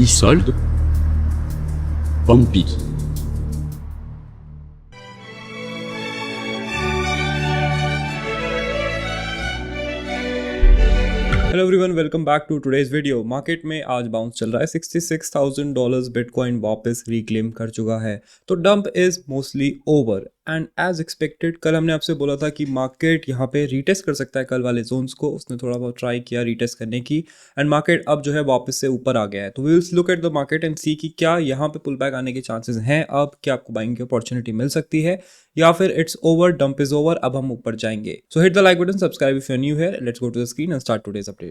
Isolde, Bumpy. Hello everyone, welcome back to today's video. Market में आज bounce चल रहा है। $66,000 बिटकॉइन वापस रिक्लेम कर चुका है, तो dump is mostly over and as expected. कल हमने आपसे बोला था कि मार्केट यहाँ पे रीटेस्ट कर सकता है कल वाले जोन्स को। उसने थोड़ा बहुत ट्राई किया रीटेस्ट करने की एंड मार्केट अब जो है वापस से ऊपर आ गया है। तो we will look at the market and see कि क्या यहाँ पे पुल बैक आने के चांसेस हैं, अब क्या आपको बाइंग की अपॉर्चुनिटी मिल सकती है या फिर it's over, dump is over, अब हम ऊपर जाएंगे। So hit the like button, subscribe if you are new here. Let's go to the screen and start today's update.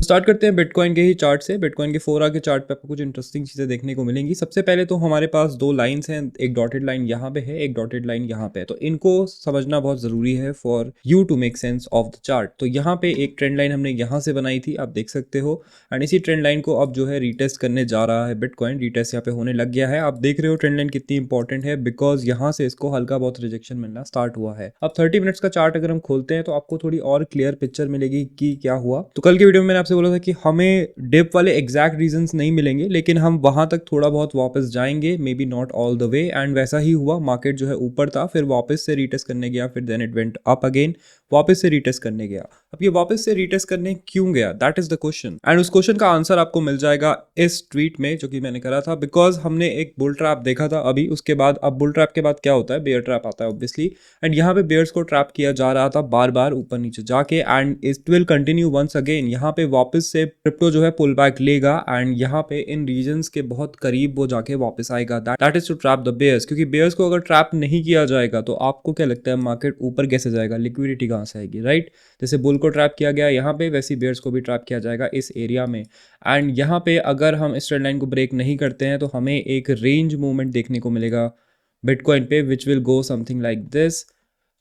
Start करते हैं बिटकॉइन के ही चार्ट से। बिटकॉइन के 4 आवर के चार्ट पे आपको कुछ इंटरेस्टिंग चीज़ें देखने को मिलेंगी। सबसे पहले तो हमारे पास दो लाइंस हैं, एक डॉटेड लाइन यहाँ पे है, एक डॉटेड लाइन यहाँ पे है। तो इनको समझना बहुत ज़रूरी है for you to make sense of the chart. तो यहाँ पे एक ट्रेंड लाइन हमने यहाँ से बनाई थी, आप देख सकते हो, एंड इसी ट्रेंड लाइन को अब जो है रीटेस्ट करने जा रहा है बिटकॉइन। रीटेस्ट यहाँ पे होने लग गया है। आप देख रहे हो ट्रेंड लाइन कितनी इंपॉर्टेंट है, बिकॉज यहाँ से इसको हल्का बहुत रिजेक्शन मिलना स्टार्ट हुआ है। अब 30 मिनट्स का चार्ट अगर हम खोलते हैं तो आपको थोड़ी और क्लियर पिक्चर मिलेगी कि क्या हुआ। तो कल की वीडियो में मैंने आपसे बोला था कि हमें डिप वाले एग्जैक्ट रीजंस नहीं मिलेंगे, लेकिन हम वहां तक थोड़ा बहुत वापस जाएंगे, may be not all the way. And वैसा ही हुआ। मार्केट जो है ऊपर था, फिर वापस से रीटेस्ट करने गया, फिर then it went up again, वापस से रीटेस्ट करने गया। अब ये वापस से रीटेस्ट करने क्यों गया, that is the question. And उस क्वेश्चन का आंसर आपको मिल जाएगा इस ट्वीट में जो कि मैंने करा था। बिकॉज हमने एक बुल ट्रैप देखा था अभी, उसके बाद अब बुल ट्रैप के बाद क्या होता है, बेयर ट्रैप आता है ऑब्वियसली। एंड यहाँ पे बेयर्स को ट्रैप किया जा रहा था बार बार ऊपर नीचे जाके, and it will continue once again. यहाँ पे वापस से क्रिप्टो जो है पुल बैक लेगा एंड यहाँ पे इन रीजन्स के बहुत करीब वो जाके वापस आएगा। That is to trap the bears. क्योंकि बेयर्स को अगर ट्रैप नहीं किया जाएगा तो आपको क्या लगता है मार्केट ऊपर कैसे जाएगा, लिक्विडिटी कहाँ से आएगी, राइट? जैसे बुल को ट्रैप किया गया यहाँ पे, वैसे बेयर्स को भी ट्रैप किया जाएगा इस एरिया में। एंड यहाँ पे अगर हम इस ट्रेंड लाइन को ब्रेक नहीं करते हैं तो हमें एक रेंज मूवमेंट देखने को मिलेगा बिटकॉइन पे, which will go something like this.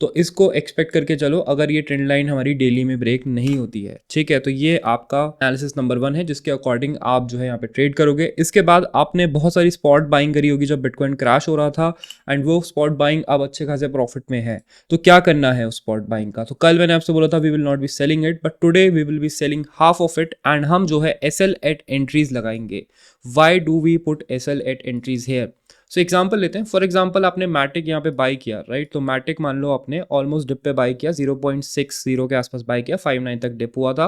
तो इसको एक्सपेक्ट करके चलो अगर ये ट्रेंड लाइन हमारी डेली में ब्रेक नहीं होती है, ठीक है। तो ये आपका एनालिसिस नंबर 1 है जिसके अकॉर्डिंग आप जो है यहाँ पे ट्रेड करोगे। इसके बाद आपने बहुत सारी स्पॉट बाइंग करी होगी जब बिटकॉइन क्रैश हो रहा था, एंड वो स्पॉट बाइंग अब अच्छे खासे प्रॉफिट में है। तो क्या करना है उस स्पॉट बाइंग का? तो कल मैंने आपसे बोला था we will not be selling it, but today we will be selling half of it, and हम जो है एसएल एट एंट्रीज लगाएंगे। Why do we put SL at entries here? So example लेते हैं। फॉर एग्जाम्पल आपने मैटिक यहाँ पे by किया, राइट? तो मैटिक मान लो आपने ऑलमोस्ट डिप पे बाई किया, 0.60 के आसपास बाई किया, 59 तक डिप हुआ था।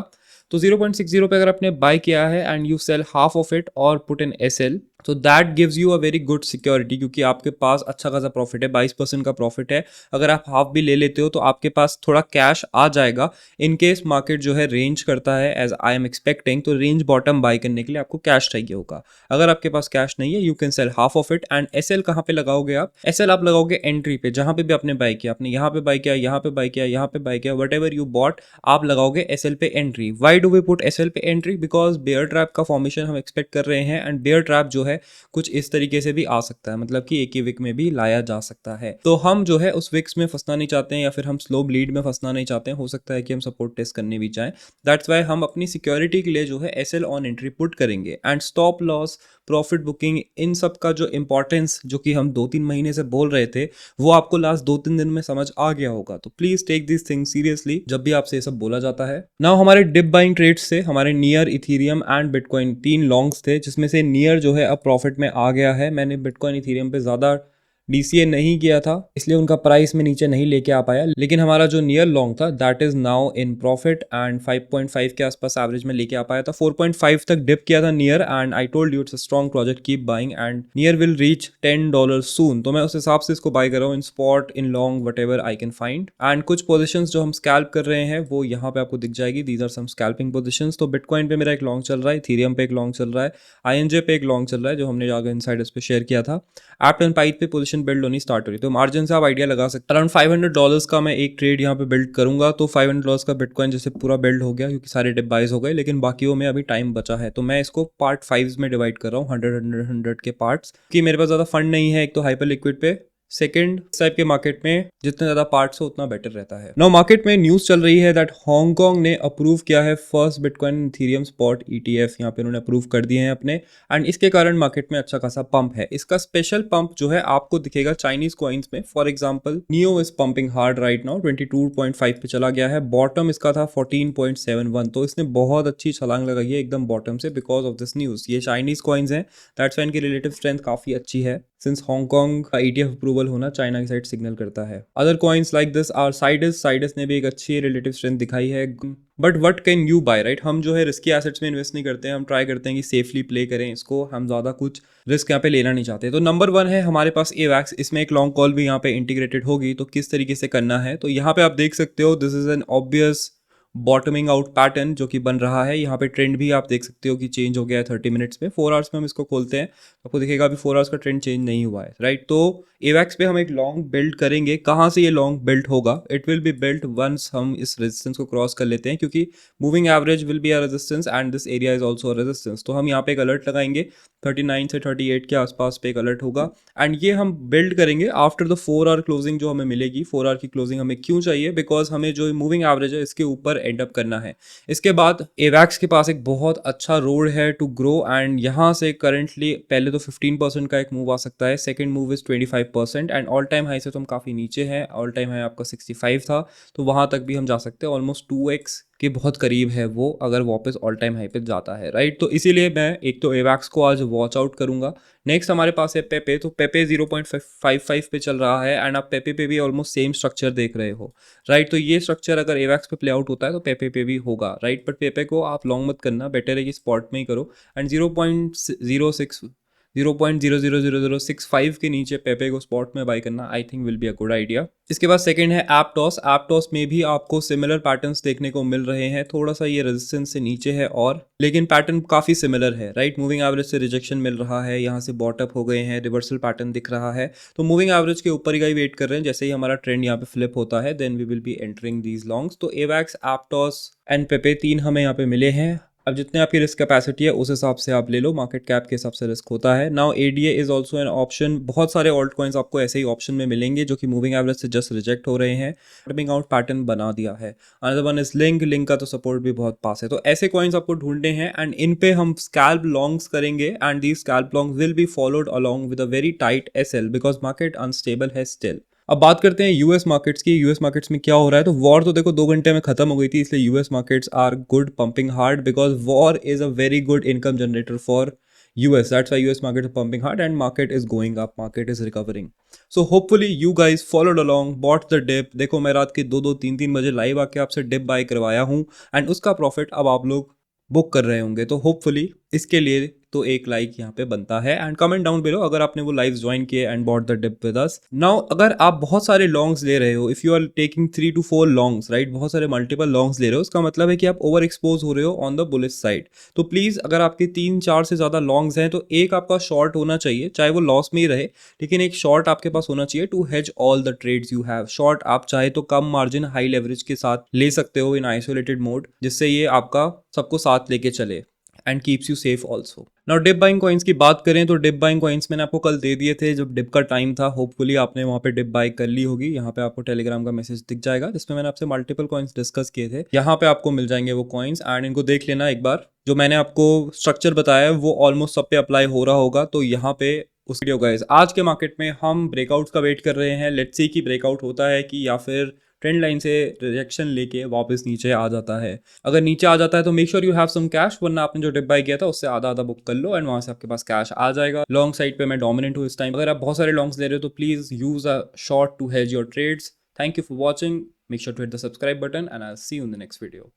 तो 0.60 पे अगर आपने बाई किया है and you sell half of it और पुट इन एसएल, तो that gives you a very good security, क्योंकि आपके पास अच्छा खासा प्रॉफिट है, 22% का प्रॉफिट है। अगर आप हाफ भी ले लेते हो तो आपके पास थोड़ा कैश आ जाएगा इन केस मार्केट जो है रेंज करता है एज आई एम एक्सपेक्टिंग। तो रेंज बॉटम बाई करने के लिए आपको कैश चाहिए होगा। अगर आपके पास कैश नहीं है, you can sell half of it. And SL कहाँ पे लगाओगे आप? एसएल आप लगाओगे एंट्री पे, जहां पे भी आपने बाई किया, आपने यहाँ पे बाई किया, यहाँ पे बाई किया, यहाँ पे बाई किया, वट एवर यू बॉट, आप लगाओगे एसएल पे entry. Why do we put SL पे एंट्री? बिकॉज बेयर ट्रैप का फॉर्मेशन हम एक्सपेक्ट कर रहे हैं, एंड बेयर ट्रैप जो है कुछ इस तरीके से भी आ सकता है, मतलब कि एक ही विक में भी लाया जा सकता है। तो हम जो है उस विक्स में फंसना नहीं चाहते हैं, या फिर हम स्लो ब्लीड में फंसना नहीं चाहते हैं। हो सकता है कि हम सपोर्ट टेस्ट करने भी जाएं। दैट्स वाई हम अपनी सिक्योरिटी के लिए जो है एसएल ऑन एंट्री पुट करेंगे। And stop loss, profit booking, इन सब का जो इंपॉर्टेंस जो कि हम 2-3 महीने से बोल रहे थे, वो आपको लास्ट 2-3 दिन में समझ आ गया होगा। तो please take this thing seriously जब भी आपसे ये सब बोला जाता है। नाउ हमारे डिप बाइंग ट्रेड्स से हमारे near, Ethereum and bitcoin 3 longs थे, जिसमें से नियर जो है अब प्रॉफिट में आ गया है। मैंने बिटकॉइन, इथीरियम पे ज़्यादा डीसीए नहीं किया था, इसलिए उनका प्राइस में नीचे नहीं लेके आ पाया। लेकिन हमारा जो नियर लॉन्ग था that is now in profit, and 5.5 के आसपास एवरेज में लेके आ पाया था। 4.5 तक डिप किया था near, and I told you it's a strong project, keep buying, and near will reach $10 सून। तो मैं उस हिसाब से इसको बाय कर रहा हूँ इन spot, in long, what ever I can find. And कुछ पोजिशन जो हम स्कैल्प कर रहे हैं वो यहाँ पे आपको दिख जाएगी। These are some scalping position. तो बिटकॉइन पे मेरा एक लॉन्ग चल रहा है, इथीरियम पे एक लॉन्ग चल रहा है, आईएनजे पे एक लॉन्ग चल रहा है जो हमने आगे इनसाइडर्स पे शेयर किया था। एप्ट एंड पाइप पे पोजीशन बिल्ड होनी स्टार्ट हो रही है, तो मार्जिन से आप आइडिया लगा सकते हैं। अराउंड $500 का मैं एक ट्रेड यहाँ पे बिल्ड करूंगा। तो $500 का बिटकॉइन जैसे पूरा बिल्ड हो गया, क्योंकि सारे डिप बाइज हो गए, लेकिन बाकियों में अभी टाइम बचा है। तो मैं इसको पार्ट 5 में डिवाइड कर रहा हूँ, 100 100 100 के पार्ट्स, कि मेरे पास ज़्यादा फंड नहीं है एक तो हाइपर लिक्विड पे, सेकंड, इस टाइप के मार्केट में जितने ज्यादा पार्ट्स हो उतना बेटर रहता है। नाउ मार्केट में न्यूज चल रही है दैट हांगकांग ने अप्रूव किया है first bitcoin Ethereum spot ETF, यहाँ पे उन्होंने अप्रूव कर दिए हैं अपने, एंड इसके कारण मार्केट में अच्छा खासा पंप है। इसका स्पेशल पंप जो है आपको दिखेगा चाइनीज कॉइन्स में। For example neo is pumping hard right now, 22.5 पे चला गया है। बॉटम इसका था 14.71, तो इसने बहुत अच्छी छलांग लगाई है एकदम बॉटम से बिकॉज ऑफ दिस न्यूज। ये चाइनीज कॉइन्स हैं, दैट्स व्हाई इनकी रिलेटिव स्ट्रेंथ काफी अच्छी है, सिंस हांगकांग का ETF अप्रूवल होना चाइना की साइड सिग्नल करता है। Other coins like this are साइडस ने भी एक अच्छी रिलेटिव स्ट्रेंथ दिखाई है। But what can you buy, right? हम जो है रिस्की एसेट्स में इन्वेस्ट नहीं करते हैं, हम ट्राई करते हैं कि सेफली प्ले करें इसको, हम ज़्यादा कुछ रिस्क यहाँ पे लेना नहीं चाहते। तो नंबर 1 है हमारे पास AVAX, इसमें एक लॉन्ग कॉल भी यहाँ पे इंटीग्रेटेड होगी। तो किस तरीके से करना है, तो यहाँ पे आप देख सकते हो this is an obvious bottoming out pattern जो कि बन रहा है। यहाँ पे ट्रेंड भी आप देख सकते हो कि चेंज हो गया है 30 मिनट्स में। 4 आवर्स में हम इसको खोलते हैं तो आपको दिखेगा अभी 4 आवर्स का ट्रेंड चेंज नहीं हुआ है, राइट? तो AVAX पे हम एक लॉन्ग बिल्ड करेंगे। कहाँ से ये लॉन्ग बिल्ड होगा? It will be built once हम इस रेजिस्टेंस को क्रॉस कर लेते हैं, क्योंकि moving average will be a resistance and this area is also a resistance. तो हम यहाँ पे एक अलर्ट लगाएंगे 39 से 38 के आसपास पे एक अलर्ट होगा, एंड ये हम बिल्ड करेंगे आफ्टर द 4 आवर क्लोजिंग जो हमें मिलेगी। 4 आवर की क्लोजिंग हमें क्यों चाहिए? बिकॉज हमें जो मूविंग एवरेज है इसके ऊपर एंड अप करना है। इसके बाद AVAX के पास एक बहुत अच्छा रोड है टू ग्रो, एंड यहाँ से करंटली पहले तो 15% का एक मूव आ सकता है, second move is 25%, and all time high से तो हम काफ़ी नीचे हैं। ऑल टाइम हाई आपका 65 था, तो वहाँ तक भी हम जा सकते हैं। ऑलमोस्ट 2x के बहुत करीब है वो, अगर वापस ऑल टाइम हाई पे जाता है, राइट? तो इसीलिए मैं एक तो AVAX को आज वॉच आउट करूंगा। नेक्स्ट हमारे पास है पेपे। तो पेपे 0.55 पे चल रहा है, एंड आप पेपे पे भी ऑलमोस्ट सेम स्ट्रक्चर देख रहे हो, राइट? तो ये स्ट्रक्चर अगर AVAX पे प्ले आउट होता है तो पेपे पे भी होगा, राइट? बट पेपे को आप लॉन्ग मत करना, बेटर है कि स्पॉट में ही करो। एंड 0.0000065 के नीचे पेपे को स्पॉट में बाय करना I think will be a good idea. इसके बाद सेकंड है एप्टॉस। एप्टॉस में भी आपको सिमिलर पैटर्न्स देखने को मिल रहे हैं। थोड़ा सा ये रेजिस्टेंस से नीचे है, और लेकिन पैटर्न काफी सिमिलर है, राइट? मूविंग एवरेज से रिजेक्शन मिल रहा है, यहाँ से बॉट अप हो गए हैं, रिवर्सल पैटर्न दिख रहा है। तो मूविंग एवरेज के ऊपर ही वेट कर रहे हैं। जैसे ही हमारा ट्रेंड यहाँ पे फ्लिप होता है then we will be entering these longs. तो AVAX, एप्टॉस एंड पेपे 3 हमें यहाँ पे मिले हैं। अब जितने आपकी रिस्क कैपेसिटी है उस हिसाब से आप ले लो, मार्केट कैप के हिसाब से रिस्क होता है। Now ADA is also an option. बहुत सारे ऑल्ट कॉइन्स आपको ऐसे ही ऑप्शन में मिलेंगे जो कि मूविंग एवरेज से जस्ट रिजेक्ट हो रहे हैं, बॉटमिंग आउट पैटर्न बना दिया है। अनदर वन इज लिंक का तो सपोर्ट भी बहुत पास है। तो ऐसे कॉइन्स आपको ढूंढने हैं, एंड इन पे हम स्कैल्प लॉन्ग्स करेंगे, and the scalp longs will be followed along with a very tight SL because market unstable है स्टिल। अब बात करते हैं यूएस मार्केट्स की। यूएस मार्केट्स में क्या हो रहा है? तो वॉर तो देखो 2 घंटे में खत्म हो गई थी, इसलिए US markets are good pumping hard because war is a very good income generator for US. That's why US market is pumping hard and market is going up, market is recovering. So hopefully you guys followed along, bought the dip. देखो मैं रात के 2-2, 3-3 बजे live आके आपसे dip bye करवाया हूँ, and उसका प्रॉफिट अब आप लोग बुक कर रहे होंगे। तो होपफुली इसके लिए तो एक लाइक यहाँ पे बनता है, एंड कमेंट डाउन बिलो अगर आपने वो लाइव ज्वाइन किए and bought the dip with us. Now अगर आप बहुत सारे लॉन्ग्स ले रहे हो, if you are taking 3 to 4 longs, right, बहुत सारे मल्टीपल लॉन्ग्स ले रहे हो, उसका मतलब है कि आप ओवर एक्सपोज हो रहे हो ऑन द बुलिश साइड। तो प्लीज अगर आपके 3-4 से ज्यादा लॉन्ग्स हैं तो एक आपका शॉर्ट होना चाहिए, चाहे वो लॉस में ही रहे, लेकिन एक शॉर्ट आपके पास होना चाहिए to hedge all the trades you have. Short आप चाहे तो कम मार्जिन हाई लेवरेज के साथ ले सकते हो इन आइसोलेटेड मोड, जिससे ये आपका सबको साथ लेके चले and keeps you safe also. Now dip buying coins की बात करें तो डिप बाइंग कॉइन्स मैंने आपको कल दे दिए थे जब डिप का टाइम था। होपफुली आपने वहाँ पे डिप बाई कर ली होगी। यहाँ पे आपको टेलीग्राम का मैसेज दिख जाएगा जिसमें मैंने आपसे मल्टीपल कॉइन्स डिस्कस किए थे। यहाँ पे आपको मिल जाएंगे वो कॉइन्स, एंड इनको देख लेना एक बार। जो मैंने आपको स्ट्रक्चर बताया है वो ऑलमोस्ट सब पे अप्लाई हो रहा होगा। तो यहाँ पे उस वीडियो गाइस, आज के मार्केट में हम ब्रेकआउट्स का वेट कर रहे हैं। लेट्स सी कि ब्रेकआउट होता है कि या फिर ट्रेंड लाइन से रिजेक्शन लेके वापस नीचे आ जाता है। अगर नीचे आ जाता है तो make sure you have some cash, वरना आपने जो डिप बाय किया था उससे आधा आधा बुक कर लो एंड वहां से आपके पास कैश आ जाएगा। लॉन्ग साइड पे मैं डोमिनेंट हूँ इस टाइम। अगर आप बहुत सारे लॉन्ग्स ले रहे हो तो please use a short to hedge your trades. Thank you for watching. Make sure to hit the subscribe button and I will see you in the next video.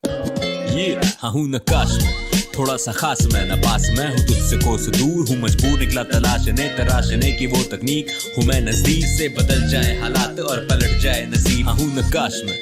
ये हूं नकाश में थोड़ा सा खास, मैं न पास मैं हूँ तुझसे कोस दूर हूँ, मजबूर निकला तलाशने तराशने की वो तकनीक हूँ मैं, नजदीक से बदल जाए हालात और पलट जाए नसीब। हूं नकाश में।